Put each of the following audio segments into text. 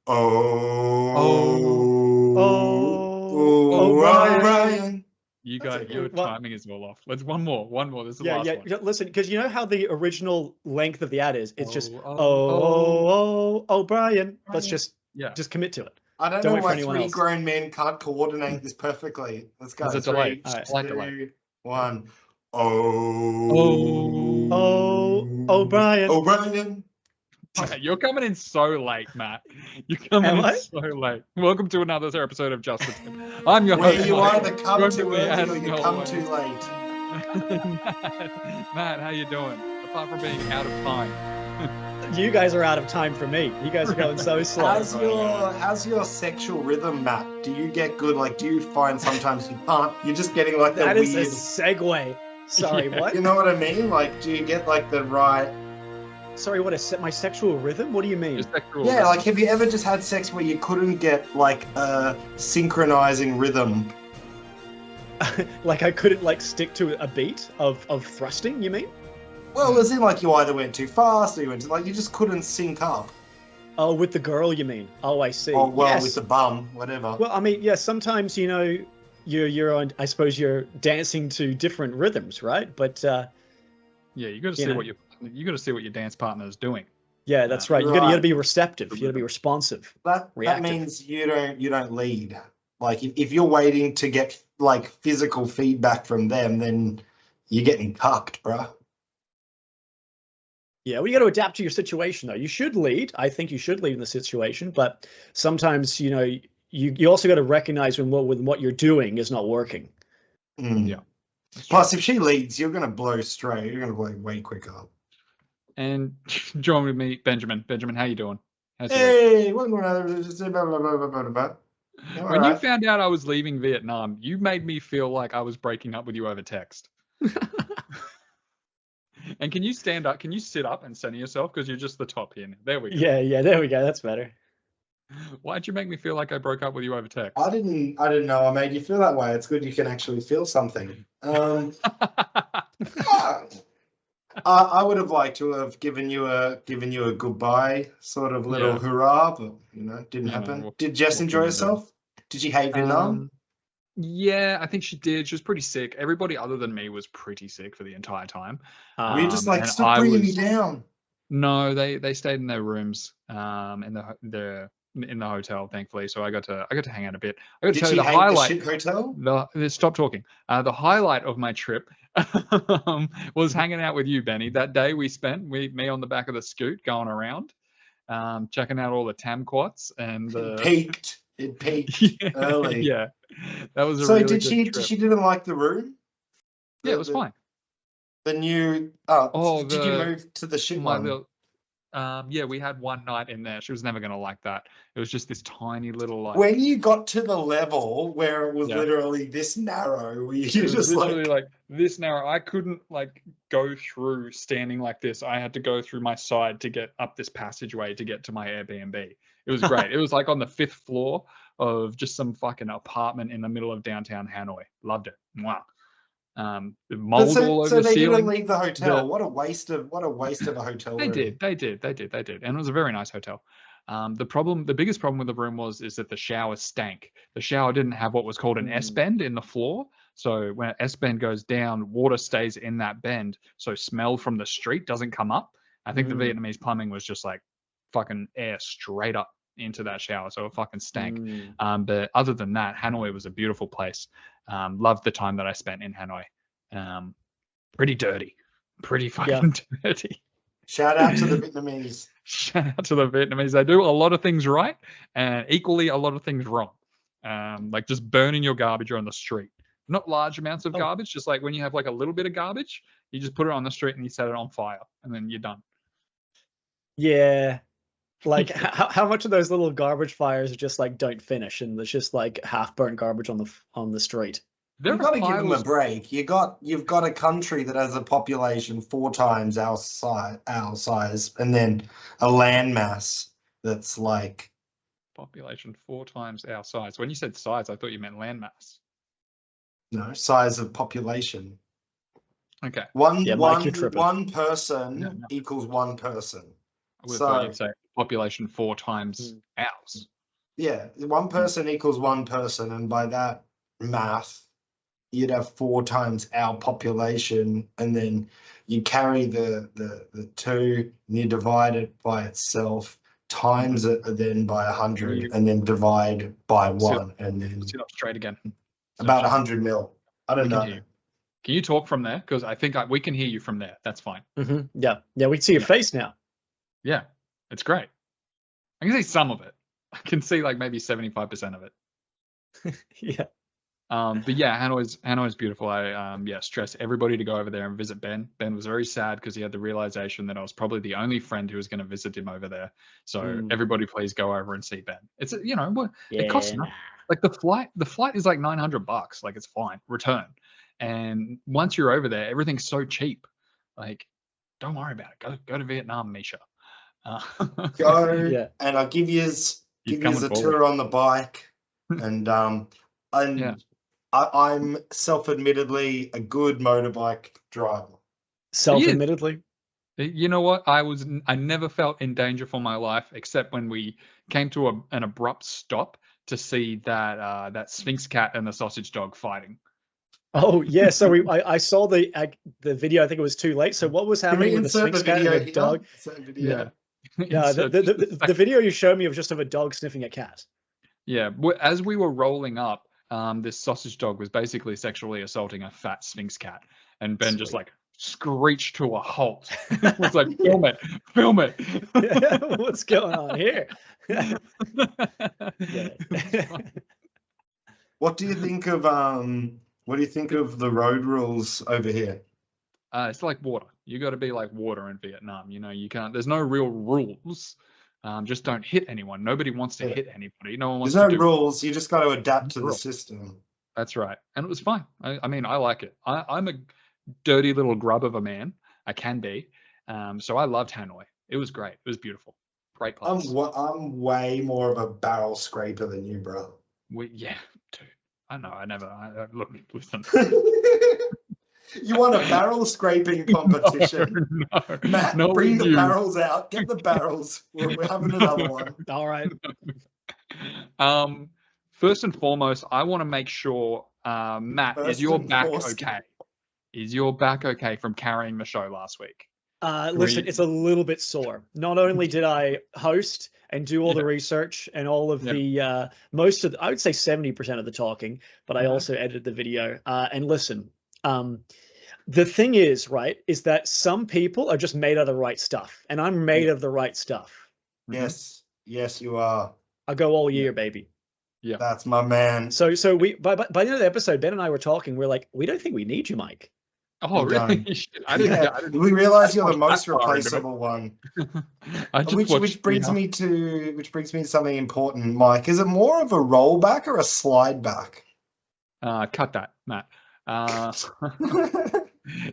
Brian. You got your timing is all off. Let's one more. This is the last one. Listen, because you know how the original length of the ad is. It's just Brian. Let's just commit to it. I don't know why three grown men can't coordinate this perfectly. Let's go. There's a delay. 3, 2, 1. Brian. You're coming in so late, Matt. You're coming in so late. Welcome to another episode of Justice. I'm your host. You either come too early or you come too late. Matt, how you doing? Apart from being out of time. You guys are out of time for me. You guys are going so slow. How's your sexual rhythm, Matt? Do you get good? Like, do you find sometimes you can't? You're just getting like the weird... That is a segue. Sorry, what? You know what I mean? Like, do you get like the right... Sorry, what is my sexual rhythm? What do you mean? Yeah, like have you ever just had sex where you couldn't get like a synchronizing rhythm? Like I couldn't like stick to a beat of thrusting, you mean? Well, as in like you either went too fast or you just couldn't sync up. Oh, with the girl, you mean? Oh, I see. Oh, well, with the bum, whatever. Well, I mean, yeah, sometimes, you know, you're on, I suppose you're dancing to different rhythms, right? But yeah, you got to see what you got to see what your dance partner is doing. Yeah, that's right. You got to be receptive. You got to be responsive. That means you don't lead. Like if you're waiting to get like physical feedback from them, then you're getting cucked, bro. Yeah, well, you got to adapt to your situation, though. You should lead. I think you should lead in the situation, but sometimes, you know, you also got to recognize when what you're doing is not working. Yeah. Plus, if she leads, you're going to blow straight. You're going to blow way quicker. And join with me, Benjamin. Benjamin, how you doing? Hey, when you found out I was leaving Vietnam, you made me feel like I was breaking up with you over text. And can you stand up? Can you sit up and center yourself? Because you're just the top here. There we go. Yeah, there we go. That's better. Why'd you make me feel like I broke up with you over text? I didn't know I made you feel that way. It's good you can actually feel something. I would have liked to have given you a goodbye sort of little hurrah, but you know, didn't happen. Did Jess enjoy herself? Did she hate Vietnam? Yeah, I think she did. She was pretty sick. Everybody other than me was pretty sick for the entire time. Were you just like, stop bringing me down? No, they stayed in their rooms in the hotel, thankfully. So I got to hang out a bit. I got to tell you the highlight. The shit hotel? Stop talking. The highlight of my trip was hanging out with you, Benny. That day me on the back of the scoot going around, checking out all the Tamquats and It peaked early. Yeah, that was so. Did she didn't like the room? Yeah, it was fine. The new. Did you move to the shit one? Yeah, we had one night in there. She was never gonna like that. It was just this tiny little like. When you got to the level where it was literally this narrow, were you just literally like this narrow? I couldn't like go through standing like this. I had to go through my side to get up this passageway to get to my Airbnb. It was great. It was like on the 5th floor of just some fucking apartment in the middle of downtown Hanoi. Loved it. Wow. The mold all over the ceiling. So they didn't leave the hotel. What a waste of a hotel room. They did. And it was a very nice hotel. The biggest problem with the room is that the shower stank. The shower didn't have what was called an S-bend in the floor. So when an S-bend goes down, water stays in that bend. So smell from the street doesn't come up. I think the Vietnamese plumbing was just like fucking air straight up into that shower, so it fucking stank. But other than that, Hanoi was a beautiful place. Loved the time that I spent in Hanoi. Pretty dirty, pretty fucking dirty. Shout out to the Vietnamese. Shout out to the Vietnamese. They do a lot of things right and equally a lot of things wrong. Like just burning your garbage on the street. Not large amounts of garbage, just like when you have like a little bit of garbage, you just put it on the street and you set it on fire and then you're done. Yeah. Like how much of those little garbage fires are just like don't finish and there's just like half burnt garbage on the street? You've got to give them a break. You've got a country that has a population 4 times our size, and then a landmass that's like population 4 times our size. When you said size, I thought you meant landmass. No, size of population. Okay. One person equals one person. I would have thought you'd say population 4 times ours. Yeah, one person equals one person, and by that math, you'd have 4 times our population, and then you carry the 2, and you divide it by itself, times it then by 100, and then divide by 1, and then sit up straight again. About 100 mil. I don't know. Can you talk from there? Because I think we can hear you from there. That's fine. Yeah, we can see your face now. Yeah, it's great. I can see some of it. I can see like maybe 75% of it. Yeah. But yeah, Hanoi is beautiful. I stress everybody to go over there and visit Ben. Ben was very sad because he had the realization that I was probably the only friend who was going to visit him over there. So everybody, please go over and see Ben. It's it costs nothing. Like the flight is like $900. Like it's fine, return. And once you're over there, everything's so cheap. Like, don't worry about it. Go to Vietnam, Misha. Go, and I'll give you a tour on the bike, and I'm self-admittedly a good motorbike driver. Self-admittedly. You know what? I never felt in danger for my life, except when we came to an abrupt stop to see that Sphinx cat and the sausage dog fighting. Oh yeah, so I saw the video. I think it was too late. So what was happening with the Sphinx cat and the dog? Yeah. Yeah, the video you showed me was just of a dog sniffing a cat. Yeah, as we were rolling up, this sausage dog was basically sexually assaulting a fat Sphinx cat, and Ben just like screeched to a halt. It was like, film it. Yeah, what's going on here? What do you think of the road rules over here? It's like water. You got to be like water in Vietnam. You can't. There's no real rules. Just don't hit anyone. Nobody wants to hit anybody. No one wants. There's no rules. You just got to adapt to the system. That's right, and it was fine. I mean, I like it. I'm a dirty little grub of a man. I can be. So I loved Hanoi. It was great. It was beautiful. Great place. I'm way more of a barrel scraper than you, bro. Yeah, dude. I know. Look, listen. You want a barrel scraping competition? No, Matt, bring the barrels out. Get the barrels. We're having another one. All right. First and foremost, I want to make sure, Matt, is your back okay? Is your back okay from carrying the show last week? Listen, it's a little bit sore. Not only did I host and do all the research and all of the I would say 70% of the talking, but I also edited the video. And listen, the thing is, right, is that some people are just made of the right stuff, and I'm made of the right stuff. Yes, you are. I go all year, baby. Yeah, that's my man. So we by the end of the episode, Ben and I were talking. We're like, we don't think we need you, Mike. Oh, really? I didn't. We realize you're the most replaceable one. Which brings me to something important, Mike. Is it more of a rollback or a slide back? Cut that, Matt.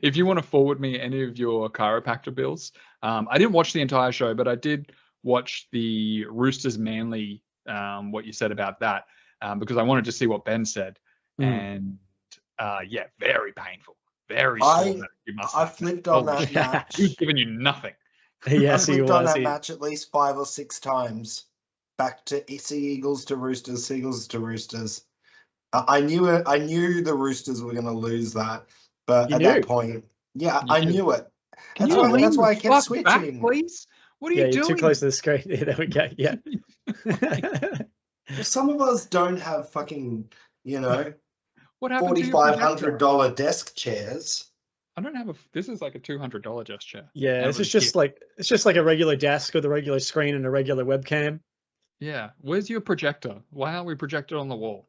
If you want to forward me any of your chiropractor bills, I didn't watch the entire show, but I did watch the Roosters Manly, what you said about that, because I wanted to see what Ben said, and very painful. Very sore. I flipped on that match. He was giving you nothing. Yes, I flipped on that match at least 5 or 6 times. Back to Sea Eagles to Roosters, Sea Eagles to Roosters. I knew it. I knew the Roosters were going to lose that, but that point, I knew it. That's why I kept switching. Back, please. What are you doing? You're too close to the screen. Yeah, there we go. Yeah. Some of us don't have fucking, what happened $4,500 desk chairs. I don't have this is like a $200 desk chair. Yeah, it's just like a regular desk with a regular screen and a regular webcam. Yeah, where's your projector? Why aren't we projected on the wall?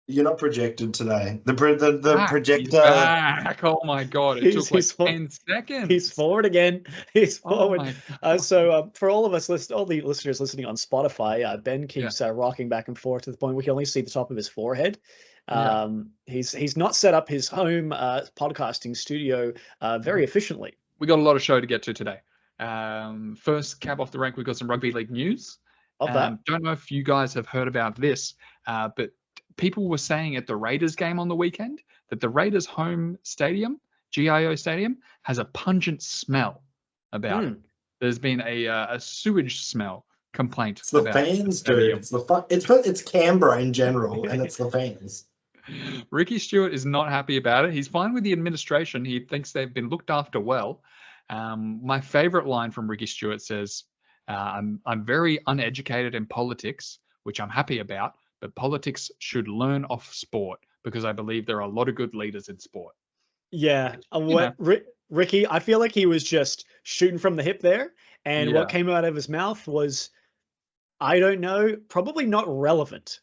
You're not projected today. The projector. He's back. Oh my god! It took like 10 seconds. He's forward again. He's forward. So for all of us, all the listeners listening on Spotify, Ben keeps rocking back and forth to the point we can only see the top of his forehead. He's not set up his home podcasting studio very efficiently. We got a lot of show to get to today. First cab off the rank, we've got some rugby league news. Don't know if you guys have heard about this, but people were saying at the Raiders game on the weekend that the Raiders home stadium, GIO Stadium, has a pungent smell about it. there's been a sewage smell complaint. It's the about fans, stadium. dude. It's Canberra in general, and it's the fans. Ricky Stewart is not happy about it. He's fine with the administration. He thinks they've been looked after well. My favorite line from Ricky Stewart says, I'm very uneducated in politics, which I'm happy about, but politics should learn off sport because I believe there are a lot of good leaders in sport. Yeah. Ricky, I feel like he was just shooting from the hip there. And what came out of his mouth was, I don't know, probably not relevant.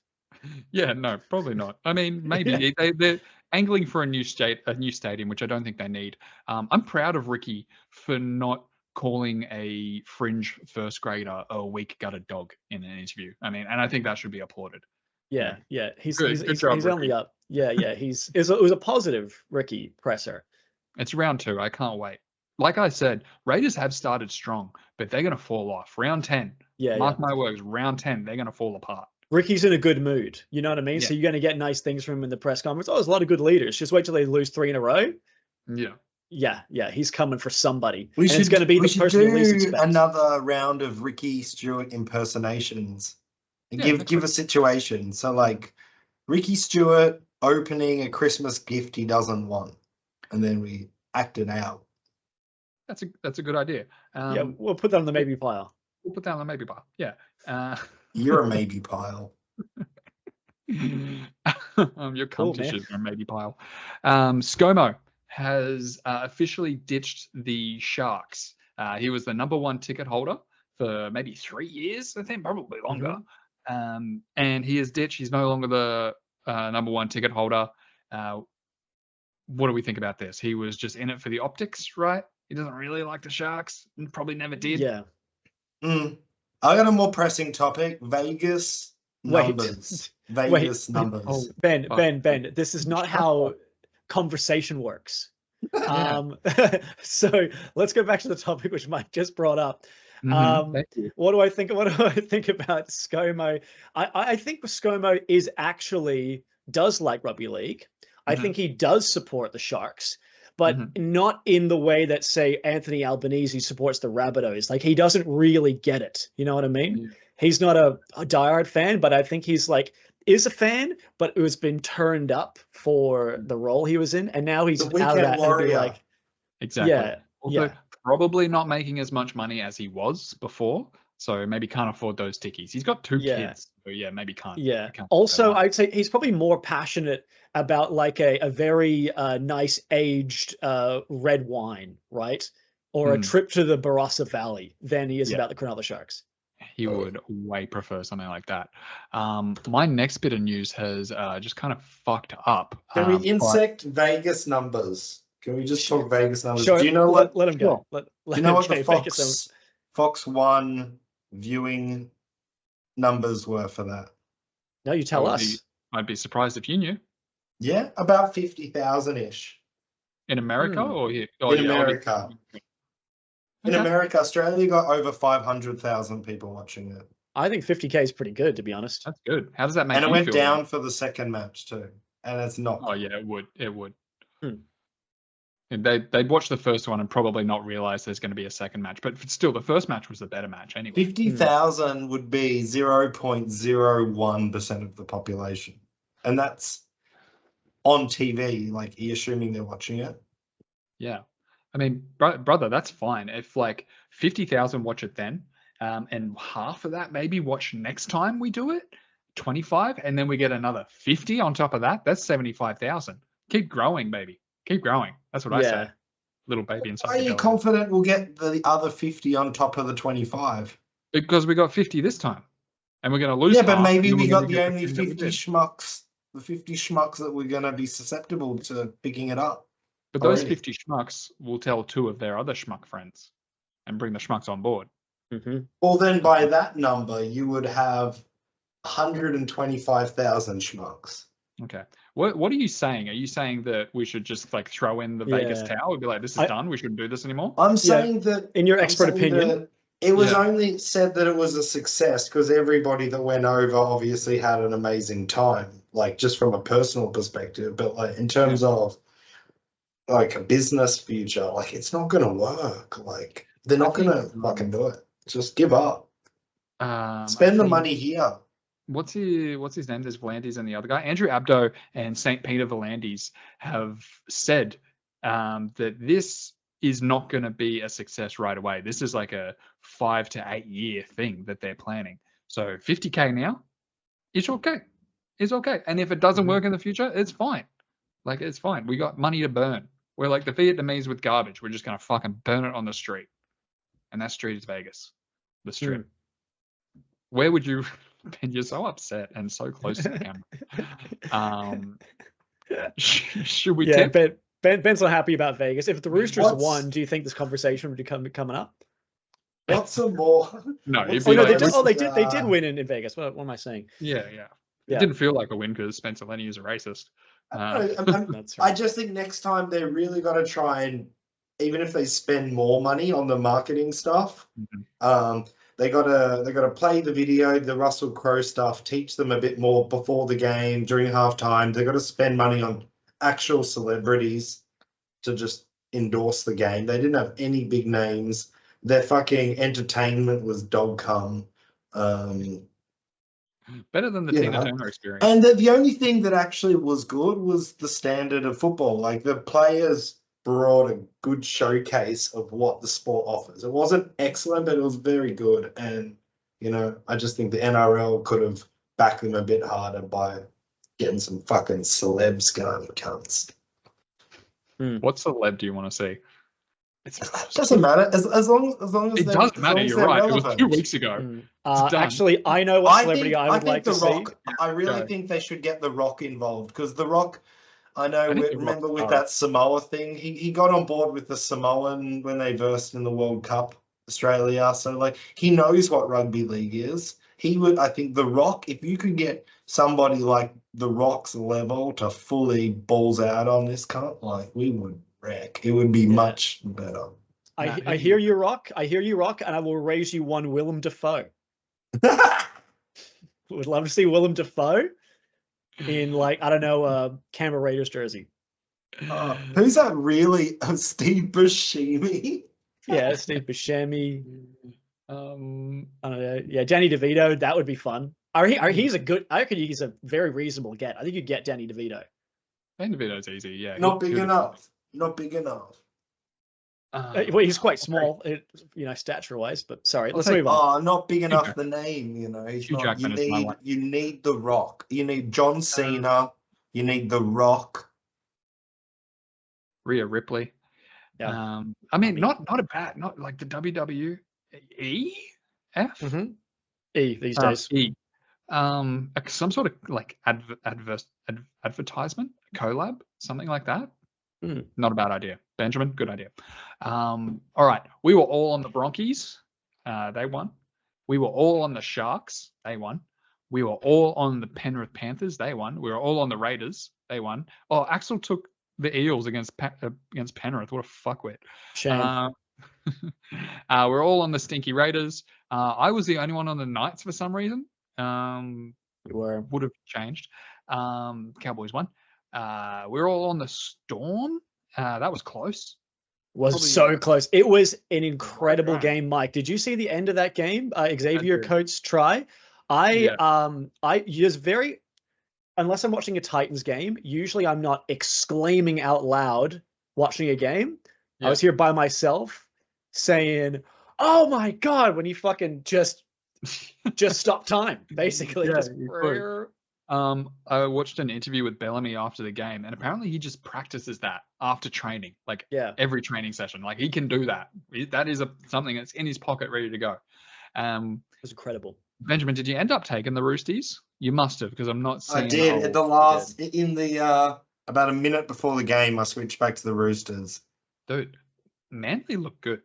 Yeah, no, probably not. I mean, maybe they're angling for a new stadium, which I don't think they need. I'm proud of Ricky for not calling a fringe first grader a weak gutted dog in an interview. I mean, and I think that should be applauded. Yeah. He's job, only Ricky. up. Yeah. It was a positive Ricky presser. It's round 2. I can't wait. Like I said, Raiders have started strong, but they're going to fall off. Round 10. Mark my words, round 10, they're going to fall apart. Ricky's in a good mood. You know what I mean? Yeah. So you're going to get nice things from him in the press conference. Oh, there's a lot of good leaders. Just wait till they lose 3 in a row. Yeah. Yeah. He's coming for somebody. It's going to be the person you least expect. Another round of Ricky Stewart impersonations. And give a situation. So like Ricky Stewart opening a Christmas gift he doesn't want, and then we act it out. That's a good idea. We'll put that on the maybe pile. We'll put that on the maybe pile. Yeah. You're a maybe pile. Your competition are a maybe pile. Scomo has officially ditched the Sharks. He was the number 1 ticket holder for maybe 3 years, I think, probably longer. And he is ditched. He's no longer the number 1 ticket holder. What do we think about this? He was just in it for the optics, right? He doesn't really like the Sharks and probably never did. Yeah. I got a more pressing topic. Vegas numbers. Numbers. Oh, Ben, this is not how conversation works. So let's go back to the topic which Mike just brought up. What do I think about Scomo? I think Scomo does like rugby league. I think he does support the Sharks, but not in the way that, say, Anthony Albanese supports the Rabbitohs. Like, he doesn't really get it. You know what I mean? Yeah. He's not a diehard fan, but I think he's is a fan, but it was been turned up for the role he was in, and now he's out of that and be like, exactly. Yeah, also, probably not making as much money as he was before, so maybe can't afford those tickies. He's got 2 kids, so maybe can't. Yeah. Also, I'd say he's probably more passionate about like a very nice aged red wine, right? Or a trip to the Barossa Valley than he is about the Cronulla Sharks. He would way prefer something like that. My next bit of news has just kind of fucked up. Can we insect Vegas numbers? Can we just talk Vegas numbers? Sure. Do you know what? Let him go. Do you know what the Fox 1 viewing numbers were for that? No, you tell us. I'd be surprised if you knew. Yeah, about 50,000-ish. In America or here? In America. In America, Australia got over 500,000 people watching it. I think 50K is pretty good, to be honest. That's good. How does that make you feel? And it went down for the second match too. And it's not. Oh, yeah, it would. They'd watch the first one and probably not realize there's going to be a second match. But still, the first match was the better match anyway. 50,000 would be 0.01% of the population. And that's on TV. Like, are you assuming they're watching it? Yeah. I mean, brother, that's fine. If like 50,000 watch it then, and half of that maybe watch next time we do it, 25, and then we get another 50 on top of that, that's 75,000. Keep growing, baby. Keep growing. That's what I say. Little baby inside. Are you confident we'll get the other 50 on top of the 25? Because we got 50 this time, and we're going to lose. Yeah, but maybe we got the only 50 schmucks, the 50 schmucks that we're going to be susceptible to picking it up. But those 50 schmucks will tell 2 of their other schmuck friends and bring the schmucks on board. Well, then by that number, you would have 125,000 schmucks. Okay. What are you saying? Are you saying that we should just like throw in the Vegas towel and be like, this is done, we shouldn't do this anymore? I'm saying that, in your expert opinion, it was only said that it was a success because everybody that went over obviously had an amazing time, like just from a personal perspective. But like in terms of like a business future, like it's not going to work. Like They're not going to fucking do it. Just give up. Spend the money here. What's his name? There's Volandis and the other guy. Andrew Abdo and St. Peter Volandis have said that this is not going to be a success right away. This is like a 5 to 8 year thing that they're planning. So 50K now, it's okay. It's okay. And if it doesn't work in the future, it's fine. Like, it's fine. We got money to burn. We're like the Vietnamese with garbage. We're just going to fucking burn it on the street. And that street is Vegas. The Strip. Where would you... Ben, you're so upset and so close to the camera. Should we tip? Ben's not happy about Vegas. If the Roosters won, do you think this conversation would be coming up? What's some more? No. They did win in Vegas. What am I saying? Yeah. It didn't feel like a win because Spencer Lenny is a racist. That's right. I just think next time they really got to try and, even if they spend more money on the marketing stuff, they gotta play the video, the Russell Crowe stuff, teach them a bit more before the game, during halftime. They got to spend money on actual celebrities to just endorse the game. They didn't have any big names. Their fucking entertainment was dog cum. Better than the Tina Turner experience. And the only thing that actually was good was the standard of football. Like, the players brought a good showcase of what the sport offers. It wasn't excellent, but it was very good. And, I just think the NRL could have backed them a bit harder by getting some fucking celebs going, cunts. What celeb do you want to see? It doesn't matter. As long as it doesn't matter. You're right. Relevant. It was 2 weeks ago. Actually, I know what celebrity I would like to see. I really think they should get The Rock involved, because The Rock, I know, remember with that Samoa thing, he got on board with the Samoan when they versed in the World Cup, Australia. So, like, he knows what rugby league is. I think The Rock, if you could get somebody like The Rock's level to fully balls out on this cunt, like, we would wreck. It would be much better. I hear you, Rock. And I will raise you one Willem Dafoe. Would love to see Willem Dafoe in, like, I don't know, Canberra Raiders jersey. Who's that really? Steve Buscemi? Yeah, Steve Buscemi. I don't know. Yeah, Danny DeVito. That would be fun. He's a good. I reckon he's a very reasonable get. I think you'd get Danny DeVito. Danny DeVito's easy. Yeah. Not big enough. Well, he's quite small, stature-wise. But sorry, let's move on. Not big enough. The name, he's not. You need The Rock. You need John Cena. You need The Rock. Rhea Ripley. Yeah. I mean, not a bad, not like the WWE. F? E these days. E. Some sort of like advertisement, collab, something like that. Not a bad idea. Benjamin, good idea. All right. We were all on the Broncos. They won. We were all on the Sharks. They won. We were all on the Penrith Panthers. They won. We were all on the Raiders. They won. Oh, Axel took the Eels against Penrith. What a fuckwit. Shame. We're all on the stinky Raiders. I was the only one on the Knights for some reason. Would have changed. Cowboys won. We're all on the Storm. That was close. Close. It was an incredible game, Mike. Did you see the end of that game? Xavier Coates' try. Unless I'm watching a Titans game, usually I'm not exclaiming out loud watching a game. I was here by myself saying, "Oh my God," when he fucking just stopped time, basically. I watched an interview with Bellamy after the game, and apparently he just practices that after training, every training session. Like, he can do that. That is something that's in his pocket, ready to go. It was incredible. Benjamin, did you end up taking the Roosties? You must have, because I'm not seeing. I did. At the about a minute before the game, I switched back to the Roosters. Dude, Manly looked good.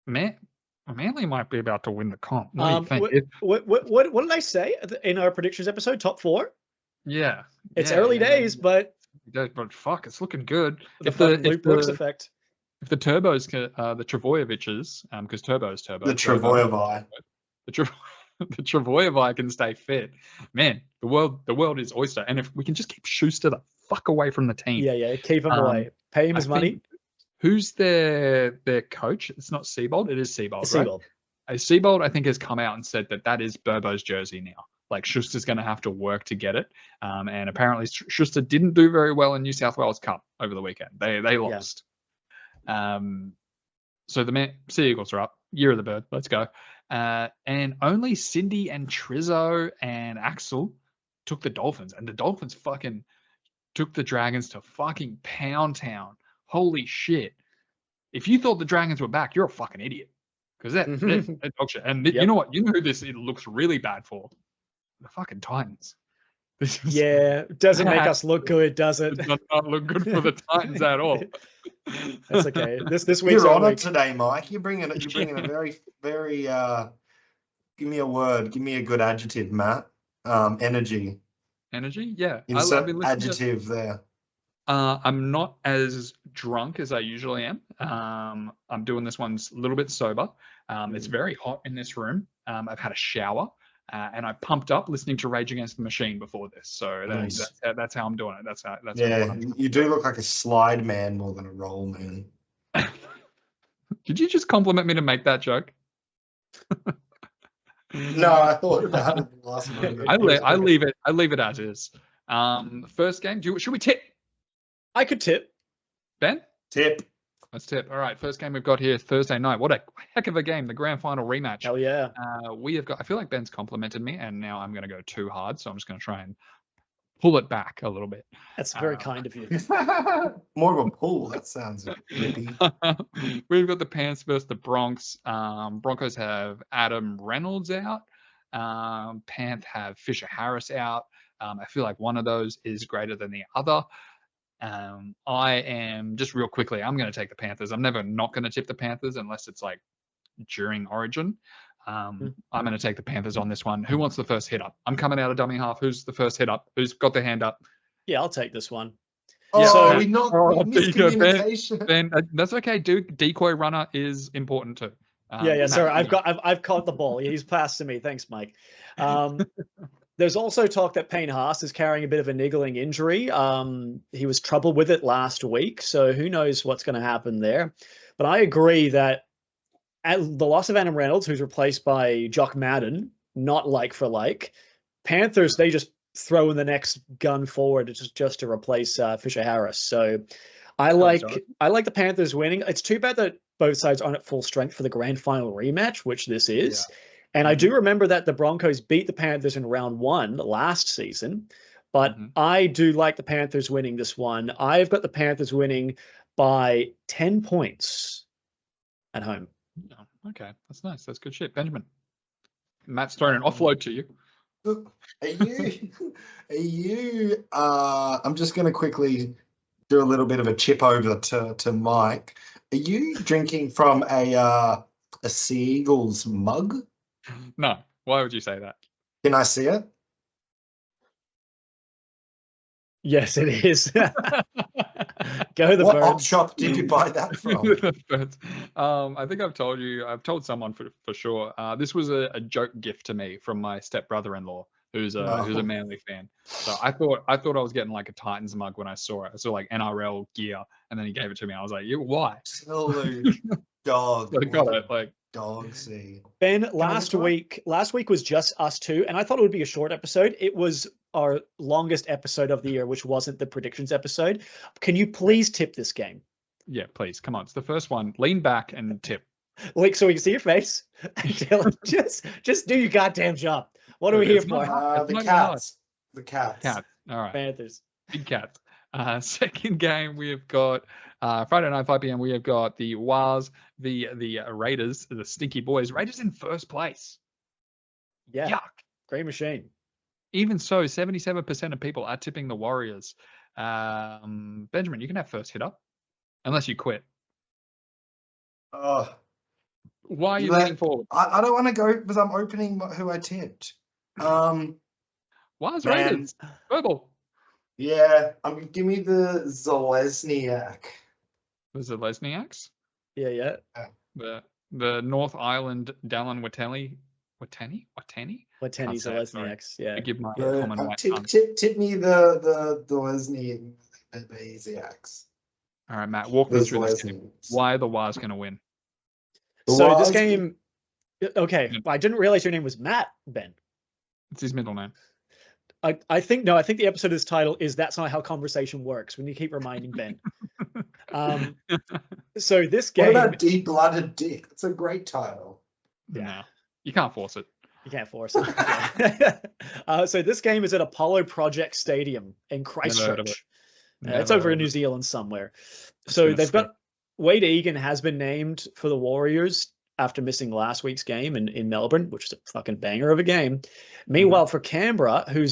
Manly might be about to win the comp. What do you think? What did I say in our predictions episode? Top 4? Yeah. It's early days, but fuck, it's looking good. If the Luke Brooks effect. If the Turbos, the Travojeviches, because Turbo's Turbo. The Travojevi. The Travojevi can stay fit. Man, the world is oyster. And if we can just keep Schuster the fuck away from the team. Yeah, keep him away. Pay him his money. who's their coach? It's not Seabold. It is Seabold, right? Seabold. Seabold, I think, has come out and said that is Burbo's jersey now. Like, Schuster's going to have to work to get it. And apparently Schuster didn't do very well in New South Wales Cup over the weekend. They lost. Yeah. So the Sea Eagles are up. Year of the Bird. Let's go. And only Cindy and Trizzo and Axel took the Dolphins. And the Dolphins fucking took the Dragons to fucking Pound Town. Holy shit. If you thought the Dragons were back, you're a fucking idiot. Because they're dog shit. And you know what? You know who it looks really bad for? The fucking Titans. Doesn't make us look good, does it? It does not look good for the Titans at all. That's okay. This week's you're on it today, Mike. You're bringing a very, very give me a word. Give me a good adjective, Matt. Energy. Energy? Yeah. Insert adjective there. I'm not as drunk as I usually am. I'm doing this one a little bit sober. It's very hot in this room. I've had a shower. And I pumped up listening to Rage Against the Machine before this. So that's how I'm doing it. That's you do look like a slide man more than a roll man. Did you just compliment me to make that joke? No, I thought about it last minute. I leave it as is. First game, should we tip? I could tip. Ben? Tip. Let's tip. All right, first game we've got here Thursday night. What a heck of a game, the grand final rematch. Hell yeah. We have got, I feel like Ben's complimented me, and now I'm going to go too hard, so I'm just going to try and pull it back a little bit. That's very kind of you. More of a pull. That sounds creepy. We've got the Panthers versus the Broncos. Broncos have Adam Reynolds out. Panthers have Fisher Harris out. I feel like one of those is greater than the other. I am just real quickly, I'm going to take the Panthers. I'm never not going to tip the Panthers unless it's like during Origin. I'm going to take the Panthers on this one. Who wants the first hit up? I'm coming out of dummy half. Who's the first hit up? Who's got their hand up? Yeah, I'll take this one. Miscommunication. Ben, that's okay. Decoy runner is important too. Sorry, I've caught the ball. He's passed to me. Thanks, Mike. There's also talk that Payne Haas is carrying a bit of a niggling injury. He was troubled with it last week, so who knows what's going to happen there. But I agree that the loss of Adam Reynolds, who's replaced by Jock Madden, not like for like, Panthers, they just throw in the next gun forward just to replace Fisher Harris. So I like the Panthers winning. It's too bad that both sides aren't at full strength for the grand final rematch, which this is. Yeah. And I do remember that the Broncos beat the Panthers in round 1 last season, but I do like the Panthers winning this one. I've got the Panthers winning by 10 points at home. Oh, okay, that's nice. That's good shit. Benjamin, Matt's throwing an offload to you. I'm just going to quickly do a little bit of a chip over to Mike. Are you drinking from a Seagulls mug? No. Why would you say that? Can I see it? Yes, it is. Go the What birds. op shop did you buy that from? I think I've told someone for sure. This was a joke gift to me from my stepbrother-in-law, who's a Manly fan. So I thought I was getting like a Titans mug when I saw it. I saw like NRL gear, and then he gave it to me. I was like, why? Absolute dog. So I got it. Like, dog seed. Ben, last week was just us two, and I thought it would be a short episode. It was our longest episode of the year, which wasn't the predictions episode. Can you please tip this game? Yeah, please. Come on. It's the first one. Lean back and tip. Like, so we can see your face. just do your goddamn job. What are we here for? The cats. The cats. Cats. All right. Panthers. Big cats. Second game, we have got Friday night, 5 p.m. We have got the Wars, the Raiders, the Stinky Boys. Raiders in first place. Yeah. Yuck. Great machine. Even so, 77% of people are tipping the Warriors. Benjamin, you can have first hit up, unless you quit. Why are you leaning forward? I don't want to go because I'm opening who I tipped. Wars, Raiders. Verbal. Yeah, give me the Zalesniak. The Zalesniaks? Yeah. The North Island Dallin Watani Zalesniaks. Yeah. I give my common white tip me the Zalesniaks. All right, Matt, walk me There's through this game. lessons. Why are the Wires going to win? So this Wise- game, okay, I didn't realize your name was Matt, Ben. It's his middle name. I think the episode is title is That's Not How Conversation Works, when you keep reminding Ben. So this What game, about Deep-Blooded Dick? It's a great title. Yeah. No, you can't force it. you can't force it. Yeah. So this game is at Apollo Project Stadium in Never heard of it. Christchurch. It's over in New Zealand somewhere. So they've got Wade Egan has been named for the Warriors after missing last week's game in Melbourne, which is a fucking banger of a game. Meanwhile, for Canberra, who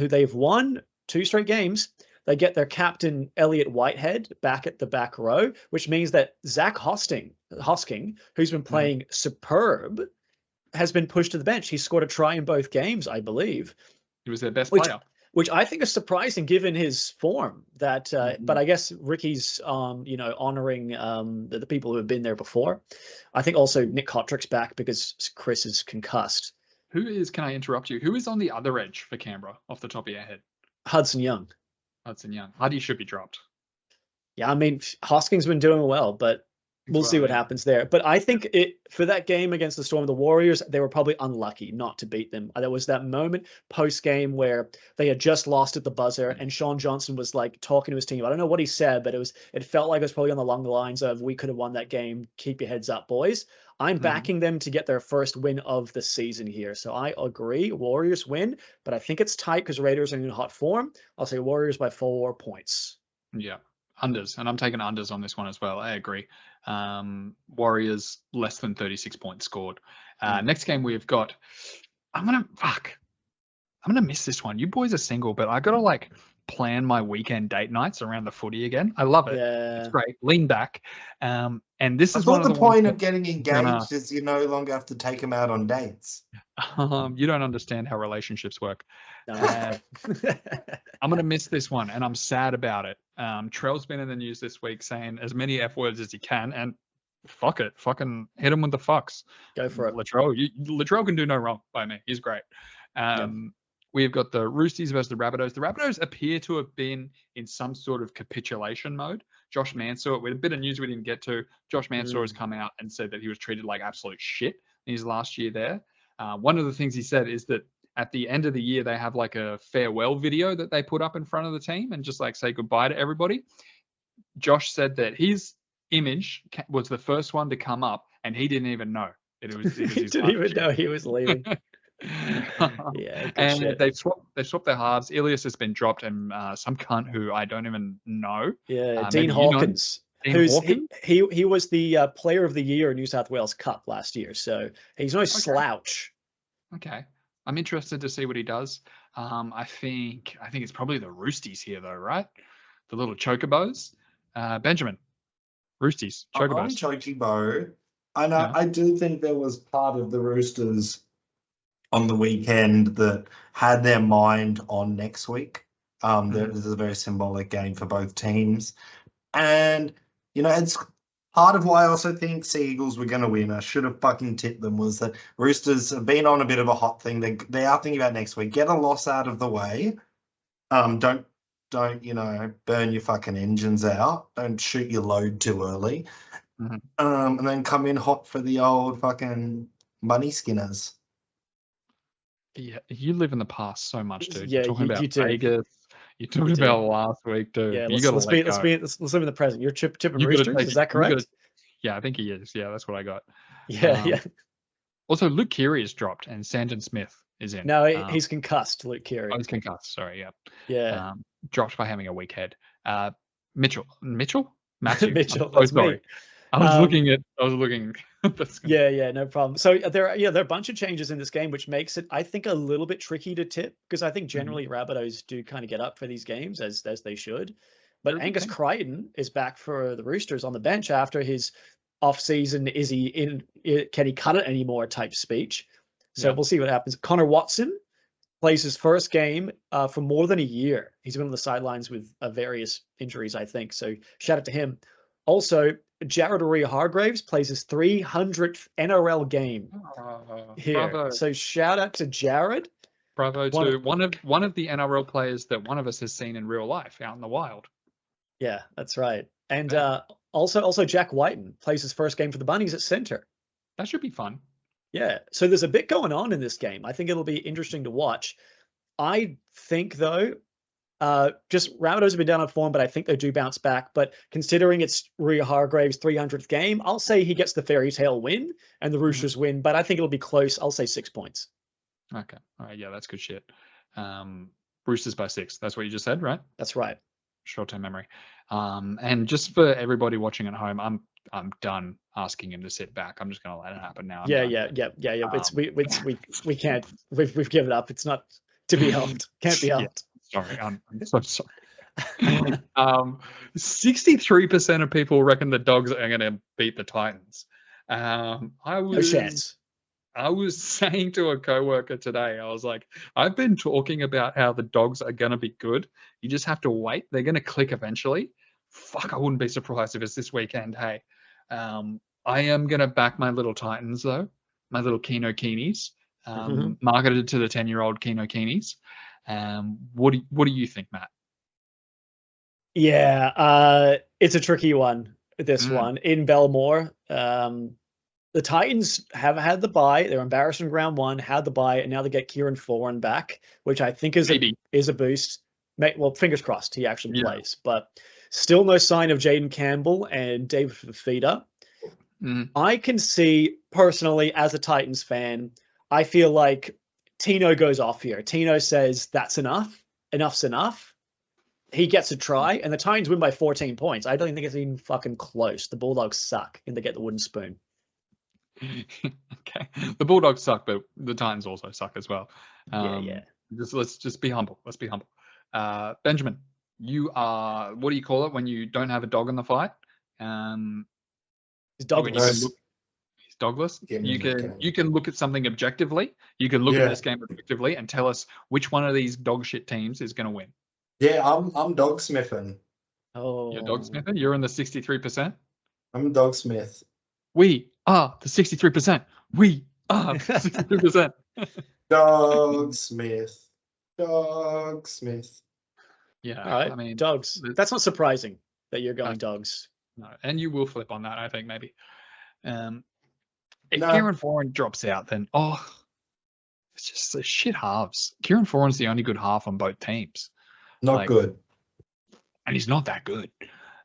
they've won 2 straight games, they get their captain Elliot Whitehead back at the back row, which means that Zach Hosking, who's been playing superb, has been pushed to the bench. He scored a try in both games, I believe. He was their best player. Which I think is surprising given his form. But I guess Ricky's, honoring the people who have been there before. I think also Nick Kotrick's back because Chris is concussed. Can I interrupt you? Who is on the other edge for Canberra off the top of your head? Hudson Young. Huddy should be dropped. Yeah, I mean, Hosking's been doing well, but we'll see what happens there. But I think for that game against the Storm, the Warriors, they were probably unlucky not to beat them. There was that moment post-game where they had just lost at the buzzer, and Sean Johnson was like talking to his team. I don't know what he said, but it felt like it was probably along the lines of, "We could have won that game. Keep your heads up, boys." I'm backing them to get their first win of the season here. So I agree, Warriors win, but I think it's tight because Raiders are in hot form. I'll say Warriors by 4 points. Yeah. Unders, and I'm taking unders on this one as well. I agree. Warriors less than 36 points scored. Next game we've got. I'm gonna miss this one. You boys are single, but I gotta plan my weekend date nights around the footy again. I love it. Yeah. It's great. Lean back. And this is I one thought of the the point ones of getting engaged is you no longer have to take them out on dates. you don't understand how relationships work. No. I'm going to miss this one, and I'm sad about it. Trell's been in the news this week saying as many F words as he can, and fuck it. Fucking hit him with the fucks. Go for it. Latrell can do no wrong by me. He's great. We've got the Roosties versus the Rabbitohs. The Rabbitohs appear to have been in some sort of capitulation mode. Josh Mansour, with a bit of news we didn't get to, Josh Mansour has come out and said that he was treated like absolute shit in his last year there. One of the things he said is that at the end of the year, they have a farewell video that they put up in front of the team and just say goodbye to everybody. Josh said that his image was the first one to come up, and he didn't even know it was He didn't even know he was leaving. Yeah, and shit. they've swapped their halves. Ilias has been dropped, and some cunt who I don't even know. Yeah, Dean Hawkins. He was the player of the year in New South Wales Cup last year, so he's no slouch. Okay, I'm interested to see what he does. I think it's probably the Roosties here though, right? The little chocobos. Benjamin, Roosties, chocobos. Chocobo. I know. Yeah. I do think there was part of the Roosters on the weekend that had their mind on next week. This is a very symbolic game for both teams. And, it's part of why I also think Sea Eagles were going to win. I should have fucking tipped them, was that Roosters have been on a bit of a hot thing. They are thinking about next week. Get a loss out of the way. Don't burn your fucking engines out. Don't shoot your load too early. And then come in hot for the old fucking money skinners. Yeah, you live in the past so much, dude. Yeah, you're talking about do. Vegas. You're talking about last week, dude. Yeah, let's live in the present. You're tipping Roosters, is that correct? Yeah, I think he is. Yeah, that's what I got. Yeah. Also, Luke Keary is dropped, and Sandon Smith is in. No, he's concussed, Luke Keary. Oh, he's concussed. Sorry, yeah. Yeah. Dropped by having a weak head. Mitchell? Matthew. Mitchell. I'm so sorry. I was looking. Yeah, no problem. So there are a bunch of changes in this game, which makes it, I think, a little bit tricky to tip, because I think generally Rabbitohs do kind of get up for these games as they should. But Angus Crichton is back for the Roosters on the bench after his off-season can he cut it anymore type speech. So we'll see what happens. Connor Watson plays his first game for more than a year. He's been on the sidelines with various injuries, I think. So shout out to him. Also, Jared Hargraves plays his 300th NRL game here. Bravo. So shout out to Jared. Bravo to one of the NRL players that one of us has seen in real life out in the wild. Yeah, that's right. And Yeah. also Jack Whiten plays his first game for the Bunnies at center. That should be fun. Yeah. So there's a bit going on in this game. I think it'll be interesting to watch. I think though, just Rabbitohs have been down on form, but I think they do bounce back. But considering it's Rhea Hargrave's 300th game, I'll say he gets the fairy tale win and the Roosters win, but I think it'll be close. I'll say 6 points. Okay. All right. Yeah, that's good shit. Roosters by 6. That's what you just said, right? That's right. Short-term memory. And just for everybody watching at home, I'm done asking him to sit back. I'm just going to let it happen now. Yeah. We can't. We've given up. It's not to be helped. Can't be helped. Sorry, I'm so sorry. 63% of people reckon the Dogs are going to beat the Titans. No chance. I was saying to a coworker today, I was like, I've been talking about how the Dogs are going to be good. You just have to wait. They're going to click eventually. Fuck, I wouldn't be surprised if it's this weekend. Hey, I am going to back my little Titans, though, my little Keno Keenies, marketed to the 10-year-old Keno Keenies. What do you think, Matt? Yeah, it's a tricky one, this one. In Belmore, the Titans have had the bye. They're embarrassed in round 1, had the bye, and now they get Kieran Foran back, which I think is a boost. Well, fingers crossed he actually plays. But still no sign of Jaden Campbell and David Fafita. I can see, personally, as a Titans fan, I feel like Tino goes off here. Tino says, that's enough. Enough's enough. He gets a try, and the Titans win by 14 points. I don't think it's even fucking close. The Bulldogs suck, and they get the wooden spoon. Okay. The Bulldogs suck, but the Titans also suck as well. Let's just be humble. Let's be humble. Benjamin, you are, what do you call it when you don't have a dog in the fight? He's dogless. He's dogless. You can look at something objectively. You can look at this game objectively and tell us which one of these dog shit teams is going to win. Yeah, I'm dogsmithing. Oh, you're dogsmithing? You're in the 63%? I'm dogsmith. We are the 63%. We are 63%. Dogsmith. Dogsmith. Yeah, all right. I mean, dogs. That's not surprising that you're going dogs. No, and you will flip on that, I think, maybe. If Kieran Foran drops out, then it's just the shit halves. Kieran Foran's the only good half on both teams. Not good. And he's not that good.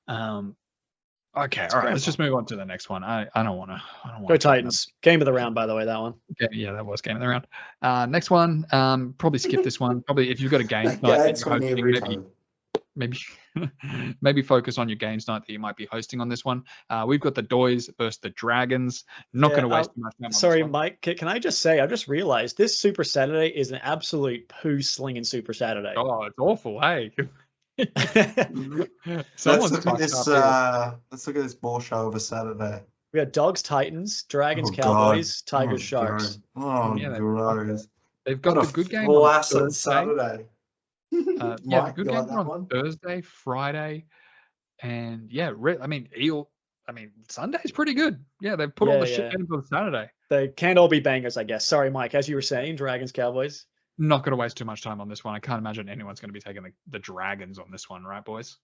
Okay, all right. Let's just move on to the next one. I don't want to. Go Titans. Game of the round, by the way, that one. Yeah, that was game of the round. Next one. Probably skip this one. Probably if you've got a game night, maybe focus on your games night that you might be hosting on this one. We've got the Doys versus the Dragons. Not going to waste too much time. Sorry, Mike. Can I just say? I just realized this Super Saturday is an absolute poo slinging Super Saturday. Oh, it's awful. Hey. Let's look at this ball show of a Saturday. We got Dogs, Titans, Dragons, Cowboys, Tigers, Sharks. Gross. They've got a good game on Saturday. The good game on Thursday, Friday, and Sunday's pretty good. Yeah, they've put all the shit in for Saturday. They can't all be bangers, I guess. Sorry, Mike. As you were saying, Dragons, Cowboys. Not going to waste too much time on this one. I can't imagine anyone's going to be taking the Dragons on this one, right, boys?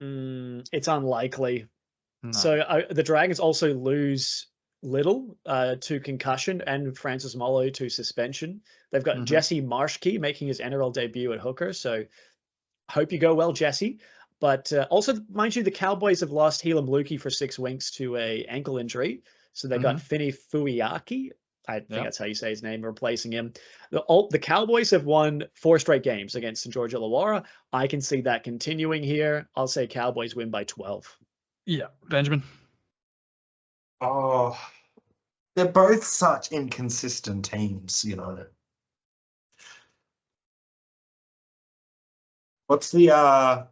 It's unlikely. No. So the Dragons also lose Little to concussion and Francis Molo to suspension. They've got Jesse Marshkey making his NRL debut at hooker. So hope you go well, Jesse. But also, mind you, the Cowboys have lost Helam Lukey for 6 weeks to a ankle injury. So they got Finny Fuiaki. I think that's how you say his name, replacing him. The Cowboys have won 4 straight games against St. George Illawarra. I can see that continuing here. I'll say Cowboys win by 12. Yeah. Benjamin? Oh, they're both such inconsistent teams, you know. What's the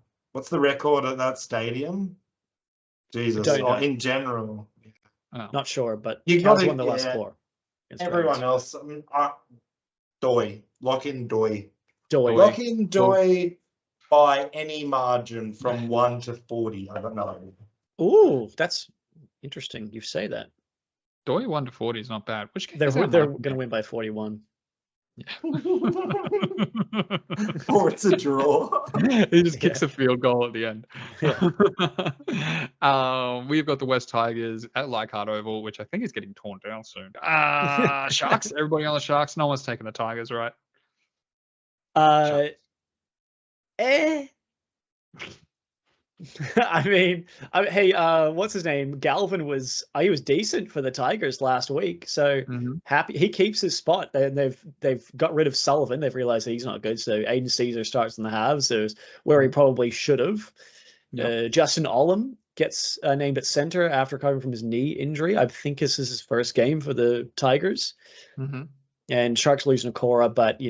record at that stadium? Jesus, in general. Not sure, but Cal's won the last 4. Everyone else, Doy. Lock in Doy. Lock in Doy by any margin from 1 to 40. I don't know. Ooh, that's interesting. You say that. Doy 1 to 40 is not bad. Which game they're going to win by 41. Or it's a draw. He just kicks a field goal at the end. We've got the West Tigers at Leichhardt Oval, which I think is getting torn down soon. Sharks. Everybody on the Sharks. No one's taking the Tigers, right? I mean, hey, what's his name? Galvin was he was decent for the Tigers last week, so happy he keeps his spot. They've got rid of Sullivan. They've realized that he's not good, so Aiden Caesar starts in the halves, so where he probably should have. Yep. Justin Olam gets named at center after coming from his knee injury. I think this is his first game for the Tigers. And Sharks losing Okora, but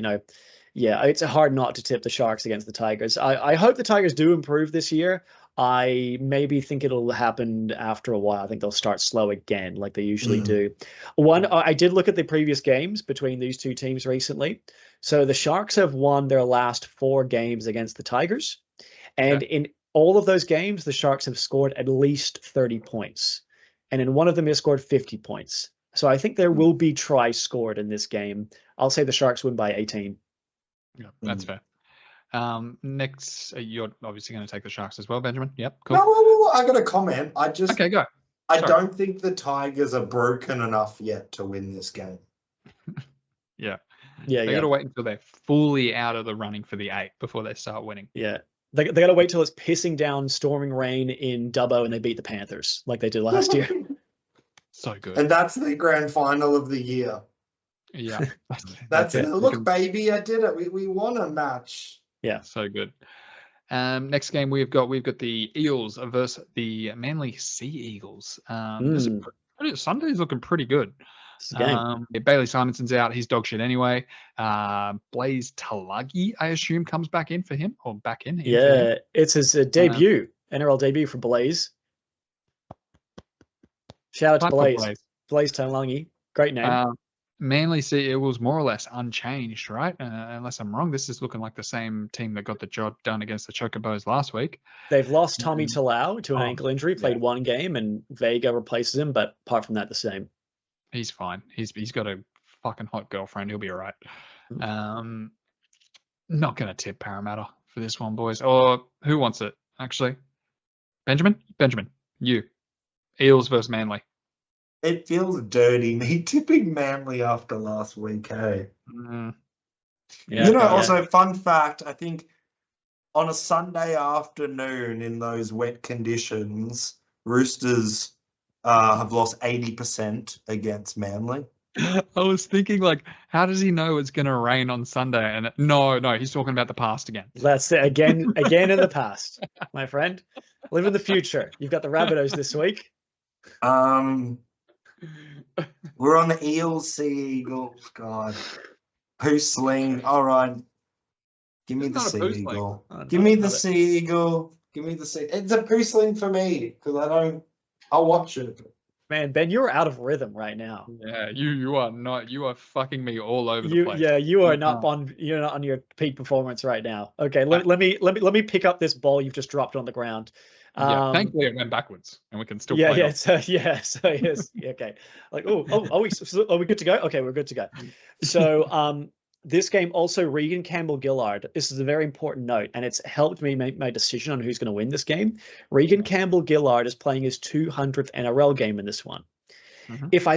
yeah, it's hard not to tip the Sharks against the Tigers. I hope the Tigers do improve this year. I maybe think it'll happen after a while. I think they'll start slow again, like they usually do. I did look at the previous games between these two teams recently. So the Sharks have won their last 4 games against the Tigers. And in all of those games, the Sharks have scored at least 30 points. And in one of them, they scored 50 points. So I think there will be tries scored in this game. I'll say the Sharks win by 18. Yeah, that's fair. Next, you're obviously going to take the Sharks as well, Benjamin. Yep, cool. No, I got a comment. Okay, go. I don't think the Tigers are broken enough yet to win this game. They got to wait until they're fully out of the running for the 8 before they start winning. Yeah. They got to wait till it's pissing down, storming rain in Dubbo, and they beat the Panthers like they did last year. So good. And that's the grand final of the year. Yeah. That's it. Look, baby, I did it. We won a match. Yeah. So good. Next game we've got the Eels versus the Manly Sea Eagles. Sunday's looking pretty good. Bailey Simonson's out. He's dog shit anyway. Blaze Talagi, I assume, comes back in for him or back in. Yeah, it's his debut, NRL debut for Blaze. Shout out to Blaze. Blaze Talagi. Great name. Manly Sea Eagles more or less unchanged, right? Unless I'm wrong, this is looking like the same team that got the job done against the Chocobos last week. They've lost Tommy Talau to an ankle injury, played one game, and Vega replaces him, but apart from that, the same. He's fine. He's got a fucking hot girlfriend. He'll be all right. Not going to tip Parramatta for this one, boys. Or who wants it, actually? Benjamin, you. Eels versus Manly. It feels dirty, me tipping Manly after last week, hey? Also, fun fact, I think on a Sunday afternoon in those wet conditions, Roosters have lost 80% against Manly. I was thinking, like, how does he know it's going to rain on Sunday? And no, he's talking about the past again. That's it. Again in the past, my friend. Live in the future. You've got the Rabbitohs this week. We're on the Eels, Sea Eagles. God. Poosling. All right. Give me the Sea Eagle. Give me the Sea Eagle. Give me the Sea. It's a poosling for me because I'll watch it. Man, Ben, you're out of rhythm right now. Yeah, you are not. You are fucking me all over the place. Yeah, you are not on. You're not on your peak performance right now. Okay, let me pick up this ball you've just dropped on the ground. Thankfully it went backwards, and we can still play. Okay. Like, are we good to go? Okay, we're good to go. So, this game also Regan Campbell-Gillard. This is a very important note, and it's helped me make my decision on who's going to win this game. Regan Campbell-Gillard is playing his 200th NRL game in this one. If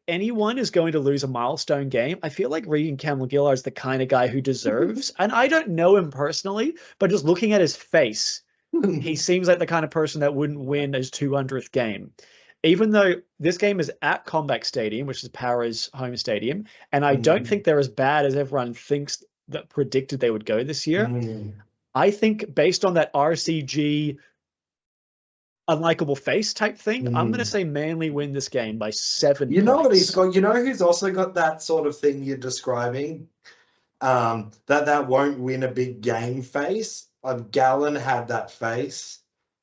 anyone is going to lose a milestone game, I feel like Regan Campbell-Gillard is the kind of guy who deserves, and I don't know him personally, but just looking at his face, he seems like the kind of person that wouldn't win his 200th game. Even though this game is at Combank Stadium, which is Para's home stadium, and I don't think they're as bad as everyone thinks that predicted they would go this year. I think based on that RCG unlikable face type thing, I'm going to say Manly win this game by 7 You know points. what he's got? You know who's also got that sort of thing you're describing? That won't win a big game face. Gallen had that face.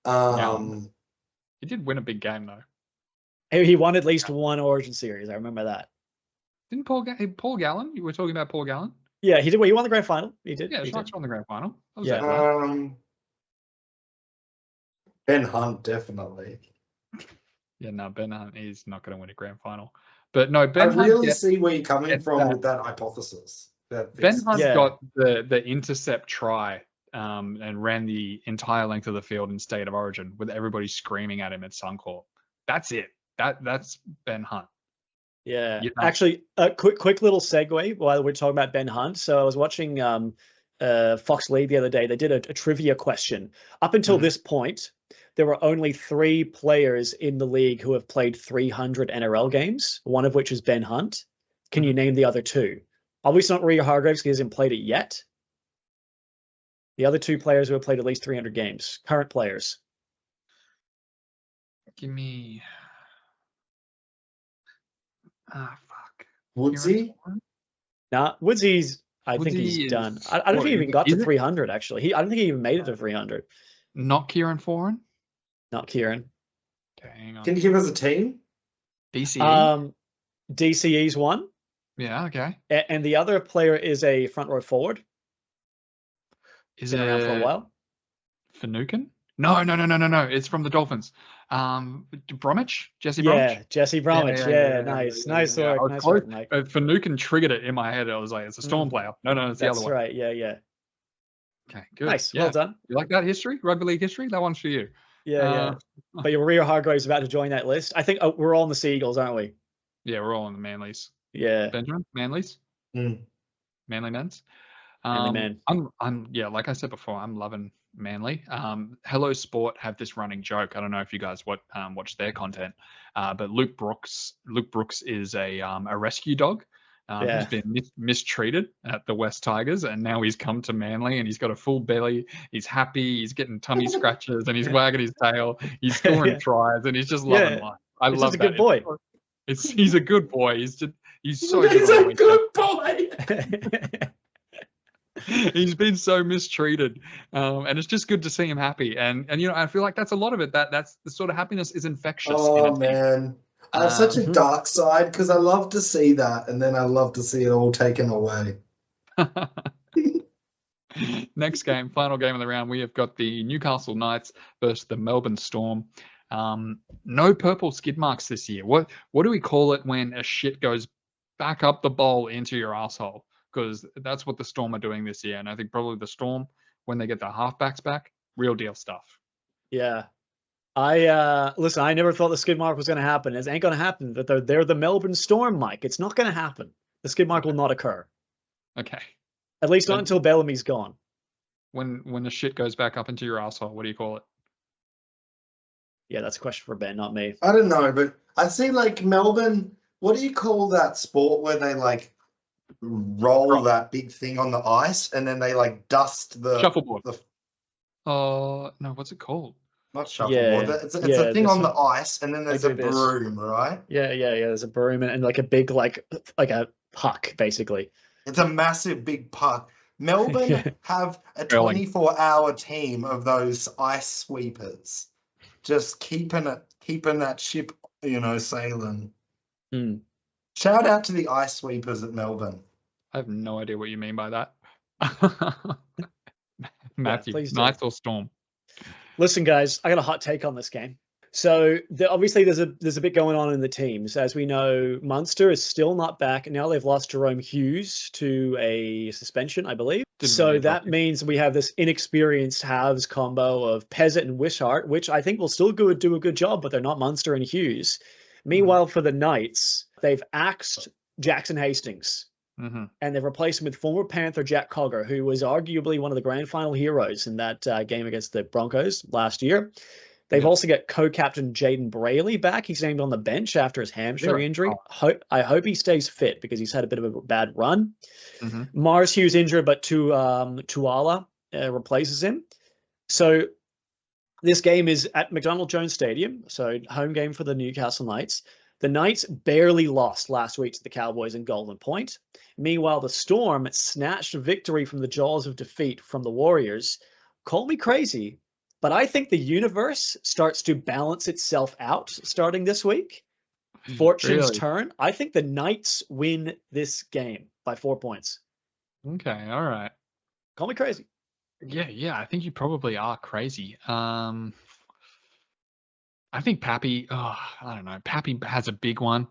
He did win a big game though. He won at least one Origin series. I remember that. Didn't Paul Gallen? You were talking about Paul Gallen? Yeah, he did. Well, he won the grand final. He did. Yeah, Sharks won the grand final. Ben Hunt, definitely. Yeah, no, Ben Hunt is not going to win a grand final. But no, I Ben Hunt really see where you're coming from that. with that hypothesis. Ben Hunt got the intercept try and ran the entire length of the field in State of Origin with everybody screaming at him at Suncorp. That's it. That's Ben Hunt. Yeah. You know? Actually, a quick little segue while we're talking about Ben Hunt. So I was watching Fox League the other day. They did a trivia question. Up until this point, there were only 3 players in the league who have played 300 NRL games, one of which is Ben Hunt. Can you name the other 2? Obviously not Rio Hargraves because he hasn't played it yet. The other 2 players who have played at least 300 games, current players. Give me... fuck. Woodsy? Nah, Woodsy's... I think he's done. I don't think he even got to 300, actually. I don't think he even made it to 300. Not Kieran Foran? Not Kieran. Okay, hang on. Can you give us a team? DCE? DCE's one. Yeah, okay. And the other player is a front row forward. Is been around for a while. Finucane? No. It's from the Dolphins. Bromwich? Jesse Bromwich? Yeah, Jesse Bromwich. Yeah, nice. Nice work. Nice work, Mike. Finucane triggered it in my head. I was like, it's a Storm player. No, it's the other one. That's right. Yeah. Okay, good. Nice. Yeah. Well done. You like that history? Rugby league history? That one's for you. Yeah. But your Rio Hargraves is about to join that list. I think we're all in the Seagulls, aren't we? Yeah, we're all in the Manlys. Yeah. Benjamin? Manlys? Mm. Manly Men's? Manly Men. I'm like I said before, I'm loving Manly. Hello Sport have this running joke. I don't know if you guys watch their content, but Luke Brooks is a rescue dog. He's been mistreated at the West Tigers, and now he's come to Manly, and he's got a full belly. He's happy. He's getting tummy scratches, and he's wagging his tail. He's scoring tries, and he's just loving life. I love a that. Good boy. He's a good boy. He's so He's a good boy. He's been so mistreated, and it's just good to see him happy. And I feel like that's a lot of it. That's the sort of happiness is infectious. Oh man, I have such a dark side because I love to see that, and then I love to see it all taken away. Next game, final game of the round, we have got the Newcastle Knights versus the Melbourne Storm. No purple skid marks this year. What do we call it when a shit goes back up the bowl into your asshole? Because that's what the Storm are doing this year. And I think probably the Storm, when they get their halfbacks back, real deal stuff. Yeah. Listen, I never thought the skid mark was going to happen. It ain't going to happen. They're the Melbourne Storm, Mike. It's not going to happen. The skid mark will not occur. Okay. At least not until Bellamy's gone. When the shit goes back up into your asshole, what do you call it? Yeah, that's a question for Ben, not me. I don't know, but I see like Melbourne. What do you call that sport where they like roll that big thing on the ice and then they like dust the shuffleboard? No, what's it called? Not shuffleboard. It's a thing on the ice, and then there's a broom, right? Yeah. There's a broom and like a big like a puck, basically. It's a massive big puck. Melbourne have a 24-hour team of those ice sweepers, just keeping that ship, sailing. Mm. Shout out to the ice sweepers at Melbourne. I have no idea what you mean by that. Matthew, Knights or Storm? Listen, guys, I got a hot take on this game. So obviously there's a bit going on in the teams. As we know, Munster is still not back. Now they've lost Jerome Hughes to a suspension, I believe. That means we have this inexperienced halves combo of Pezzett and Wishart, which I think will still do a good job, but they're not Munster and Hughes. Meanwhile, for the Knights, they've axed Jackson Hastings. Mm-hmm. And they've replaced him with former Panther Jack Cogger, who was arguably one of the grand final heroes in that game against the Broncos last year. They've also got co-captain Jaden Brayley back. He's named on the bench after his hamstring injury. I hope he stays fit because he's had a bit of a bad run. Mm-hmm. Mars Hughes injured, but Tuala replaces him. So this game is at McDonald Jones Stadium, so home game for the Newcastle Knights. The Knights barely lost last week to the Cowboys in Golden Point. Meanwhile, the Storm snatched a victory from the jaws of defeat from the Warriors. Call me crazy, but I think the universe starts to balance itself out starting this week. Fortune's turn. I think the Knights win this game by 4 points. Okay, all right. Call me crazy. Yeah, I think you probably are crazy. I think Pappy, I don't know. Pappy has a big one.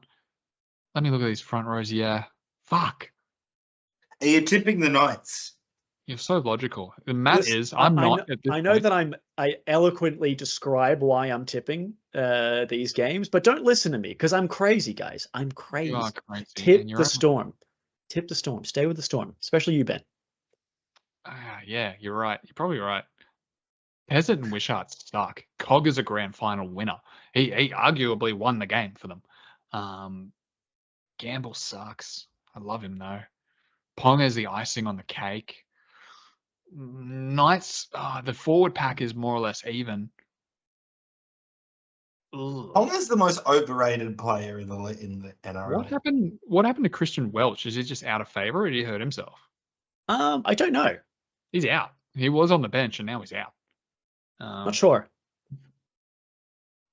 Let me look at these front rows. Yeah. Fuck. Are you tipping the Knights? You're so logical. And Matt Listen, is. I'm I not. know, At this I know point. that I eloquently describe why I'm tipping these games, but don't listen to me because I'm crazy, guys. I'm crazy. You are crazy. Tip and you're the right. Storm. Tip the Storm. Stay with the Storm, especially you, Ben. Yeah, you're right. You're probably right. Peasant and Wishart suck. Cog is a grand final winner. He arguably won the game for them. Gamble sucks. I love him though. Pong is the icing on the cake. Knights, the forward pack is more or less even. Pong is the most overrated player in the NRL. What happened to Christian Welch? Is he just out of favor or did he hurt himself? I don't know. He's out. He was on the bench and now he's out. Not sure.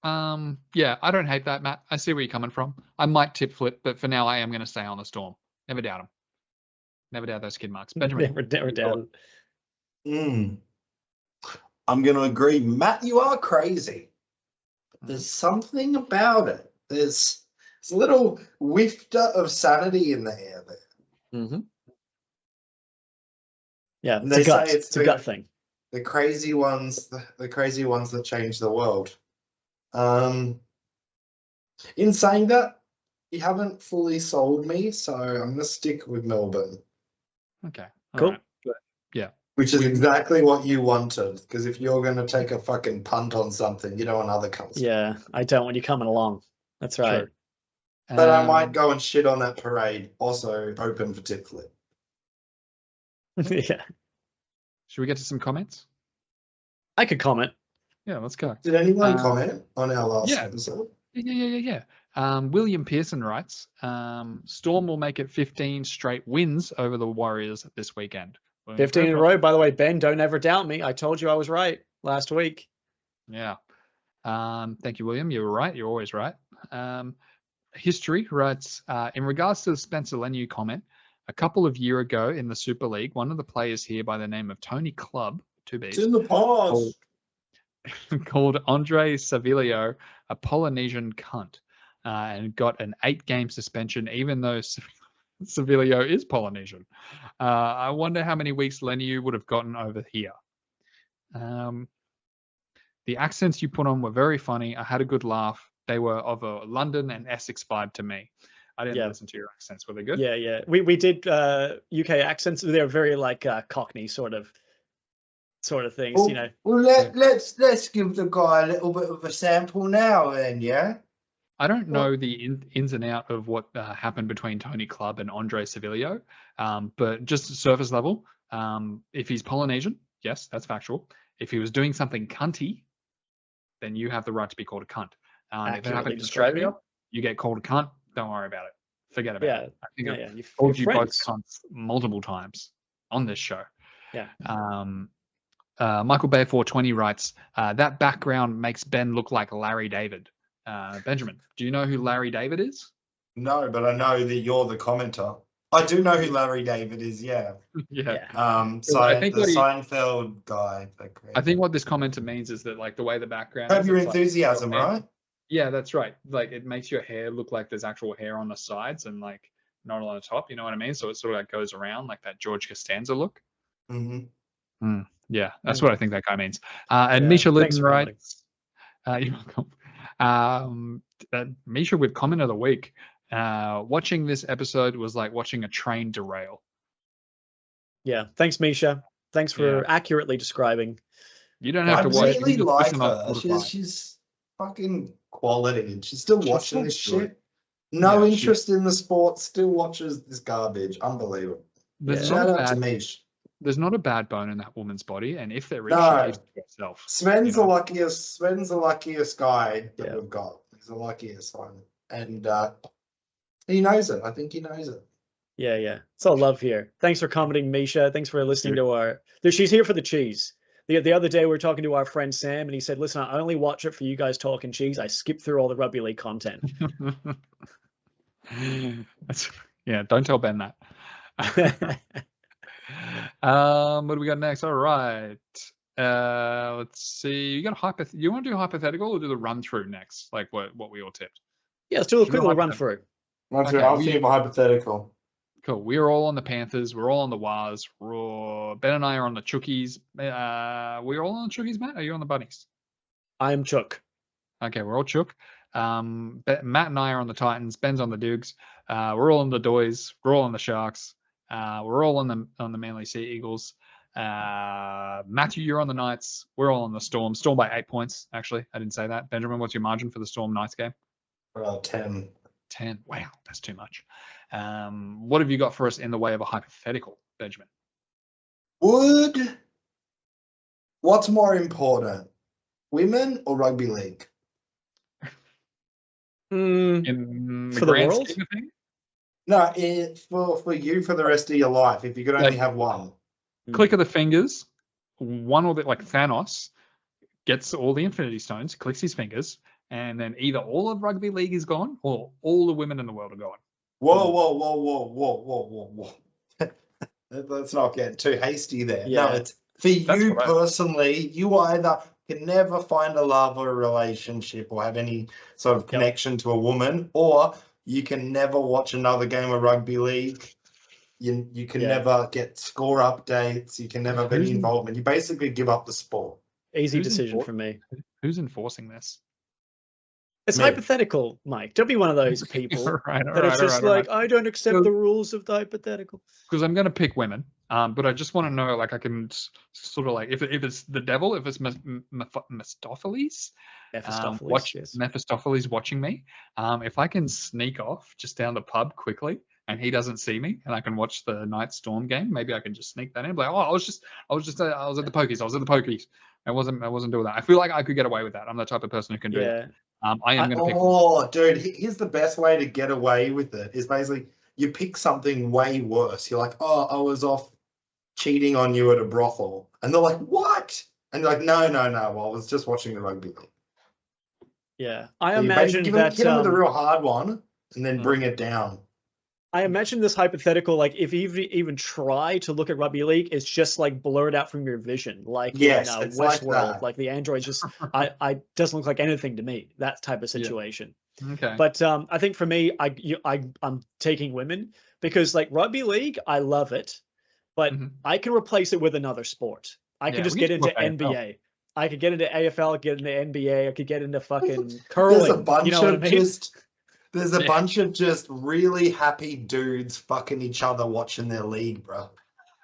Yeah, I don't hate that, Matt. I see where you're coming from. I might tip flip, but for now I am going to stay on the Storm. Never doubt him. Never doubt those skid marks. Benjamin. Never doubt it. I'm going to agree. Matt, you are crazy. There's something about it. There's a little whifter of sanity in the air there. Mm-hmm. Yeah, And they say it's a gut thing. The crazy ones, the crazy ones that change the world. In saying that, you haven't fully sold me, so I'm going to stick with Melbourne. Okay. Cool. Right. Yeah. Which is exactly what you wanted, because if you're going to take a fucking punt on something, you don't want other cunts. Yeah, I don't want you coming along. That's right. True. But I might go and shit on that parade. Also open for tip flip. Yeah. Should we get to some comments? I could comment. Yeah, let's go. Did anyone comment on our last episode? Yeah. William Pearson writes, Storm will make it 15 straight wins over the Warriors this weekend. 15 in a row. By the way, Ben, don't ever doubt me. I told you I was right last week. Yeah. Thank you, William. You were right. You're always right. History writes, in regards to the Spencer Leniu comment, a couple of years ago in the Super League, one of the players here by the name of Tony Clubb, it's in the pause, called Andre Savilio a Polynesian cunt and got an 8-game suspension, even though Savilio is Polynesian. I wonder how many weeks Leniu would have gotten over here. The accents you put on were very funny. I had a good laugh. They were of a London and Essex vibe to me. I didn't listen to your accents. Were they good? Yeah. We did UK accents. They're very like Cockney sort of things, well, you know. Well, let's give the guy a little bit of a sample now, then. Yeah. I don't know the ins and out of what happened between Tony Clubb and Andre Savilio, but just surface level, if he's Polynesian, yes, that's factual. If he was doing something cunty, then you have the right to be called a cunt. If it happened in Australia, you get called a cunt. Don't worry about it. Forget about it. I think I've called you both cunts multiple times on this show. Yeah. Michael Bay 420 writes, that background makes Ben look like Larry David. Benjamin, do you know who Larry David is? No, but I know that you're the commenter. I do know who Larry David is, yeah. Yeah. So I think the Seinfeld guy. I think what this commenter means is that like the way the background have your enthusiasm, right? Yeah, that's right. Like it makes your hair look like there's actual hair on the sides and like not on the top, you know what I mean? So it sort of like goes around like that George Costanza look. Yeah, that's what I think that guy means. And Misha Litton writes, you're welcome. Misha with comment of the week. Watching this episode was like watching a train derail. Yeah, thanks, Misha. Thanks for accurately describing. You don't have to watch. I really like her. She's fucking quality, and she's still watching this shit. No interest in the sport, still watches this garbage. Unbelievable. Shout out to Misha. There's not a bad bone in that woman's body, and if there is, she keeps it to herself. Sven's the luckiest guy that we've got. He's the luckiest one, and he knows it. I think he knows it. Yeah. It's all love here. Thanks for commenting, Misha. Thanks for listening to our. She's here for the cheese. The other day we were talking to our friend Sam, and he said, "Listen, I only watch it for you guys talking cheese. I skip through all the rugby league content." Don't tell Ben that. What do we got next? All right. Let's see. You want to do hypothetical or do the run through next? Like what we all tipped? Yeah, let's do a quick little run through. That's Okay, right. I'll think of a hypothetical. Cool. We're all on the Panthers. We're all on the Wars. Ben and I are on the Chookies. We're all on the Chookies, Matt? Are you on the Bunnies? I'm Chook. Okay, we're all Chook. Matt and I are on the Titans. Ben's on the Dukes. We're all on the Doys. We're all on the Sharks. We're all on the Manly Sea Eagles. Matthew, you're on the Knights. We're all on the Storm. Storm by 8 points, actually. I didn't say that. Benjamin, what's your margin for the Storm Knights game? 10. 10. Wow, that's too much. What have you got for us in the way of a hypothetical, Benjamin? What's more important, women or rugby league? In the For the grand world? scheme of things? No, for you for the rest of your life, if you could only have one. Click of the fingers, one or the, like Thanos gets all the Infinity Stones, clicks his fingers, and then either all of rugby league is gone or all the women in the world are gone. Whoa. Let's not get too hasty there. Yeah. No, it's for you personally, you either can never find a love or a relationship or have any sort of connection to a woman, or you can never watch another game of rugby league. You can never get score updates. You can never have any involvement. You basically give up the sport. Easy decision for me. Who's enforcing this? It's hypothetical, Mike. Don't be one of those people that are just like, I don't accept the rules of the hypothetical. Because I'm going to pick women, but I just want to know, like, I can sort of like, if it's the devil, if it's Mephistopheles, Mephistopheles watching me, if I can sneak off just down the pub quickly and he doesn't see me and I can watch the Night Storm game, maybe I can just sneak that in. Like, I was at the pokies. I wasn't doing that. I feel like I could get away with that. I'm the type of person who can do that. I am going to pick. Oh, dude, here's the best way to get away with it is basically you pick something way worse. You're like, oh, I was off cheating on you at a brothel. And they're like, what? And you're like, no. I was just watching the rugby league. Yeah. I imagine that. Hit them with a real hard one and then bring it down. I imagine this hypothetical, like if you even try to look at rugby league, it's just like blurred out from your vision, like in Westworld, like the androids just, I doesn't look like anything to me. That type of situation. Yeah. Okay. But I think for me, I'm taking women because like rugby league, I love it, but I can replace it with another sport. I can just get into NBA. I could get into AFL, get into NBA. I could get into fucking curling. There's a bunch you know what I mean? There's a bunch of just really happy dudes fucking each other watching their league, bro.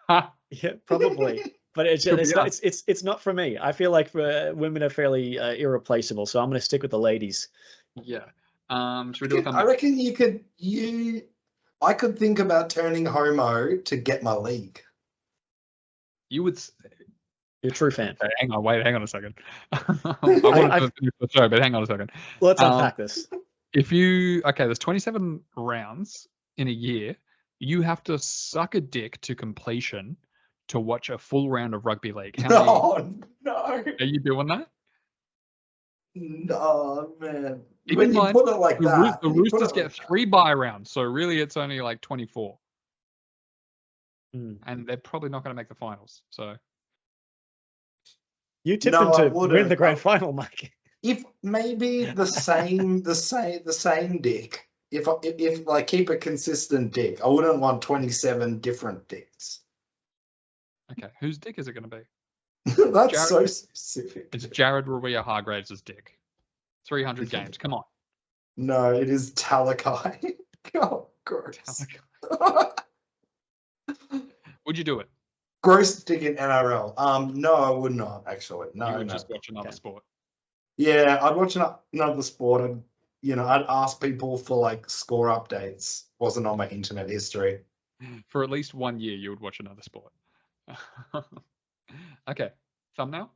Yeah, probably. But it's not for me. I feel like women are fairly irreplaceable, so I'm going to stick with the ladies. Yeah. Should we do a thumbnail? I reckon I could think about turning homo to get my league. You would. You're a true fan. Okay, hang on a second. I wanted to finish the show, but hang on a second. Let's unpack this. There's 27 rounds in a year. You have to suck a dick to completion to watch a full round of rugby league. No. Are you doing that? No, man. Even when you put it like that, the Roosters get 3 bye rounds, so really it's only like 24. And they're probably not going to make the finals. So you tipped them to win the grand final, Mike. If maybe the same dick, if like keep a consistent dick, I wouldn't want 27 different dicks. Okay, whose dick is it going to be? That's so specific. It's Jared Ravia-Hargraves' dick. 300 games. Come on. No, it is Talakai. Oh, gross. Would you do it? Gross dick in NRL. No, I would not actually. No, you would just watch another sport. Yeah, I'd watch another sport. I'd ask people for like score updates. Wasn't on my internet history. For at least 1 year, you would watch another sport. Okay, thumbnail.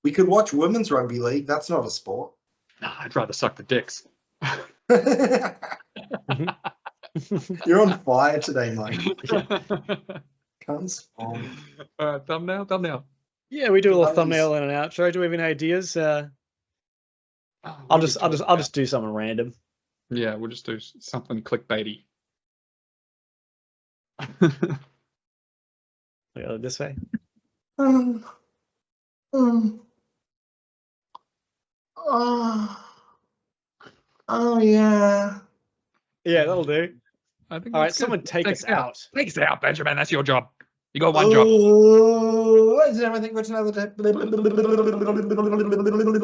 We could watch women's rugby league. That's not a sport. Nah, I'd rather suck the dicks. You're on fire today, Mike. Comes on. All right, thumbnail. Yeah, we do a little thumbnail and an outro. Do we have any ideas? I'll just do something random. Yeah, we'll just do something clickbaity. Go this way. Oh yeah. Yeah, that'll do. I think. All right, that's good. someone take us out. Take us out, Benjamin. That's your job. You got one job. Ladies and gentlemen, thank you for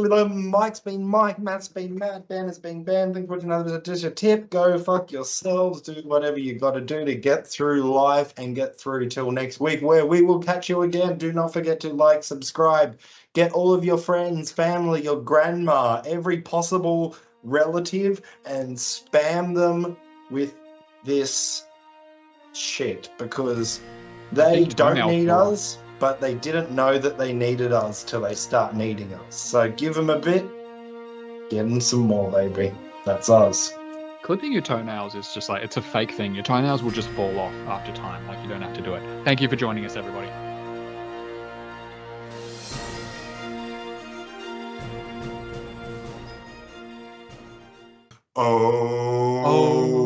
another. Mike's been Mike, Matt's been Matt, Ben has been Ben. Thank you for another edition. Tip, go fuck yourselves. Do whatever you got to do to get through life and get through till next week, where we will catch you again. Do not forget to like, subscribe, get all of your friends, family, your grandma, every possible relative, and spam them with this shit, because they don't need us, but they didn't know that they needed us till they start needing us. So give them a bit, get them some more, baby. That's us. Clipping your toenails is just like, it's a fake thing. Your toenails will just fall off after time. Like, you don't have to do it. Thank you for joining us, everybody. Oh.